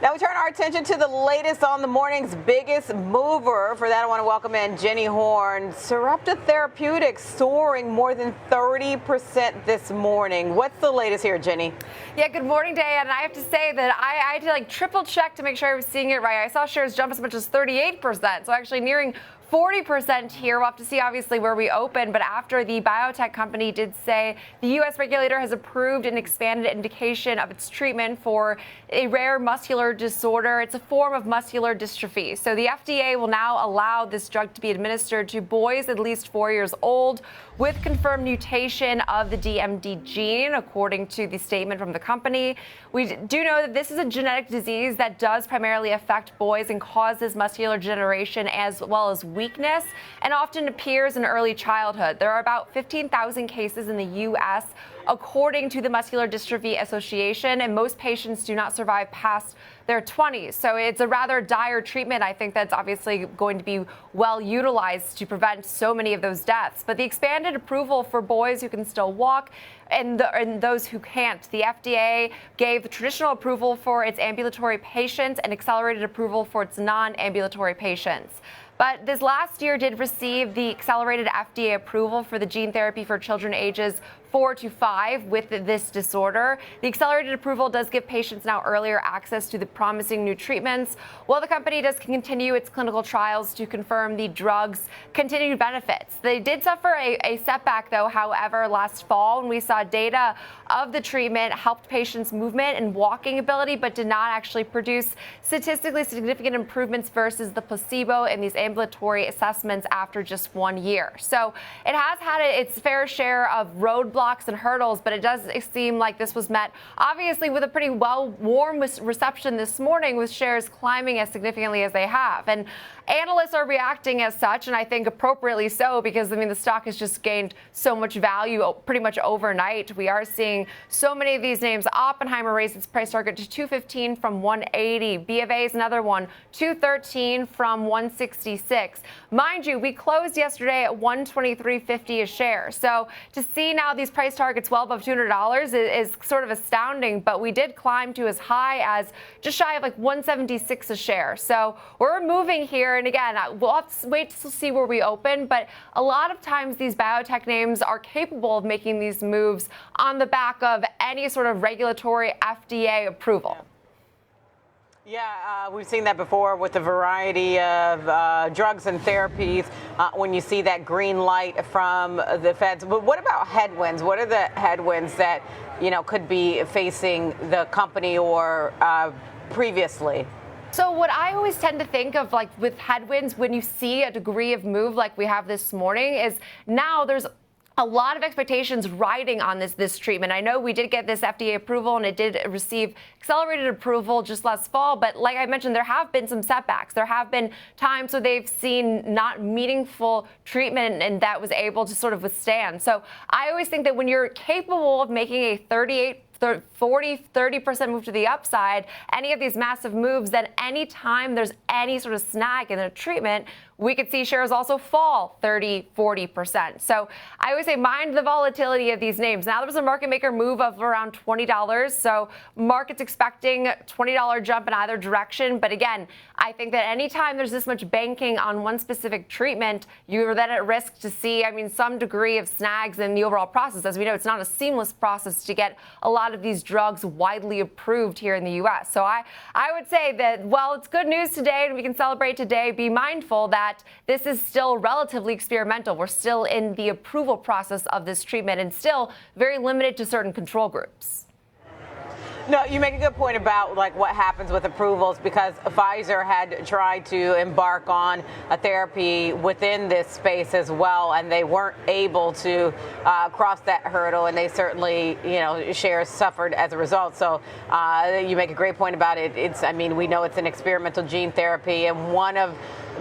Now we turn our attention to the latest on the morning's biggest mover. For that, I want to welcome in Jenny Horne. Sarepta Therapeutics soaring more than 30% this morning. What's the latest here, Jenny? Yeah, good morning, Day. And I have to say that I had to triple check to make sure I was seeing it right. I saw shares jump as much as 38%, so actually nearing 40% here. We'll have to see, obviously, where we open. But after the biotech company did say the U.S. regulator has approved an expanded indication of its treatment for a rare muscular disorder. It's a form of muscular dystrophy. So the FDA will now allow this drug to be administered to boys at least 4 years old with confirmed mutation of the DMD gene, according to the statement from the company. We do know that this is a genetic disease that does primarily affect boys and causes muscular degeneration as well as weakness, and often appears in early childhood. There are about 15,000 cases in the U.S. according to the Muscular Dystrophy Association, and most patients do not survive past their 20s. So it's a rather dire treatment. I think that's obviously going to be well utilized to prevent so many of those deaths. But the expanded approval for boys who can still walk and those who can't. The FDA gave the traditional approval for its ambulatory patients and accelerated approval for its non-ambulatory patients. But this last year did receive the accelerated FDA approval for the gene therapy for children ages 4 to 5 with this disorder. The accelerated approval does give patients now earlier access to the promising new treatments, while the company does continue its clinical trials to confirm the drug's continued benefits. They did suffer a setback, though, however, last fall when we saw data of the treatment helped patients' movement and walking ability, but did not actually produce statistically significant improvements versus the placebo in these ambulatory assessments after just 1 year. So it has had its fair share of roadblocks and hurdles, but it does seem like this was met, obviously, with a pretty warm reception this morning, with shares climbing as significantly as they have. And analysts are reacting as such, and I think appropriately so, because, the stock has just gained so much value pretty much overnight. We are seeing so many of these names. Oppenheimer raised its price target to 215 from 180. B of A is another one, 213 from 166. Mind you, we closed yesterday at 123.50 a share. So to see now these price targets well above $200 is sort of astounding, but we did climb to as high as just shy of 176 a share. So we're moving here. And again, we'll have to wait to see where we open, but a lot of times these biotech names are capable of making these moves on the back of any sort of regulatory FDA approval. Yeah, we've seen that before with a variety of drugs and therapies when you see that green light from the feds. But what about headwinds? What are the headwinds that, could be facing the company or previously? So what I always tend to think of, with headwinds, when you see a degree of move like we have this morning, is now there's a lot of expectations riding on this treatment. I know we did get this FDA approval and it did receive accelerated approval just last fall, but like I mentioned, there have been some setbacks. There have been times where they've seen not meaningful treatment and that was able to sort of withstand. So I always think that when you're capable of making a 30% move to the upside, any of these massive moves, then anytime there's any sort of snag in the treatment, we could see shares also fall 30, 40%. So I always say mind the volatility of these names. Now there was a market maker move of around $20. So market's expecting $20 jump in either direction. But again, I think that anytime there's this much banking on one specific treatment, you're then at risk to see, some degree of snags in the overall process. As we know, it's not a seamless process to get a lot of these drugs widely approved here in the U.S. So I would say that while it's good news today and we can celebrate today, be mindful that this is still relatively experimental. We're still in the approval process of this treatment and still very limited to certain control groups. No, you make a good point about what happens with approvals, because Pfizer had tried to embark on a therapy within this space as well, and they weren't able to cross that hurdle, and they certainly, shares suffered as a result. So you make a great point about it. We know it's an experimental gene therapy, and one of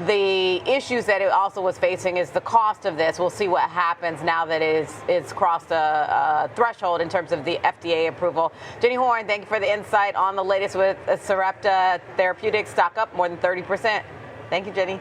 the issues that it also was facing is the cost of this. We'll see what happens now that it's crossed a threshold in terms of the FDA approval. Jenny Horne, thank you for the insight on the latest with Sarepta Therapeutics. Stock up more than 30%. Thank you, Jenny.